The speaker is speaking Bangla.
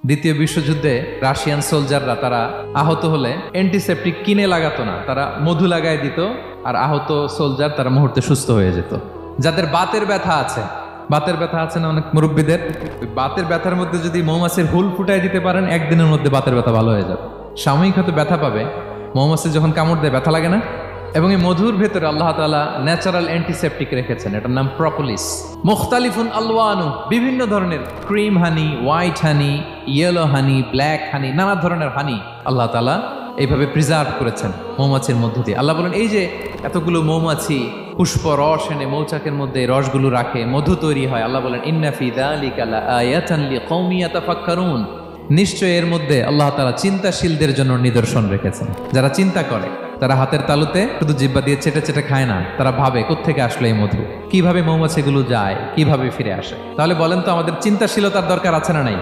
দ্বিতীয় বিশ্বযুদ্ধে রাশিয়ান সোলজাররা তারা আহত হলে অ্যান্টিসেপটিক কিনে লাগাতো না, তারা মধু লাগায় দিত, আর আহত সোলজার তারা মুহূর্তে সুস্থ হয়ে যেত। যাদের বাতের ব্যথা আছে, বাতের ব্যথা আছে না অনেক মুরব্বীদের, ওই বাতের ব্যথার মধ্যে যদি মৌমাছির হুল ফুটাই দিতে পারেন, একদিনের মধ্যে বাতের ব্যথা ভালো হয়ে যাবে। সাময়িক হয়তো ব্যথা পাবে, মৌমাছি যখন কামড় দেয় ব্যথা লাগে না। এবং এই মধুর ভেতরে আল্লাহ তাআলা ন্যাচারাল অ্যান্টিসেপটিক রেখেছেন, এটার নাম প্রপোলিস। মুখতালিফুন আলওয়ানু, বিভিন্ন ধরনের ক্রিম হানি, হোয়াইট হানি, ইয়েলো হানি, ব্ল্যাক হানি, নানা ধরনের হানি আল্লাহ তাআলা এইভাবে প্রিজার্ভ করেছেন মৌমাছির মধ্য দিয়ে। আল্লাহ বলেন এই যে এতগুলো মৌমাছি পুষ্প রস এনে মৌচাকের মধ্যে রসগুলো রাখে, মধু তৈরি হয়, আল্লাহ বলেন ইন্না ফি যালিকা লাআয়াতান লিকওমি ইয়াতাফাক্কারুন, নিশ্চয় এর মধ্যে আল্লাহ তাআলা চিন্তাশীলদের জন্য নিদর্শন রেখেছেন। যারা চিন্তা করে, তারা হাতের তালুতে শুধু জিহ্বা দিয়ে চেটে চেটে খায় না, তারা ভাবে কোত্থেকে আসলো এই মধু, কিভাবে মৌমাছিগুলো যায়, কিভাবে ফিরে আসে। তাহলে বলেন তো আমাদের চিন্তাশীলতার দরকার আছে না নাই?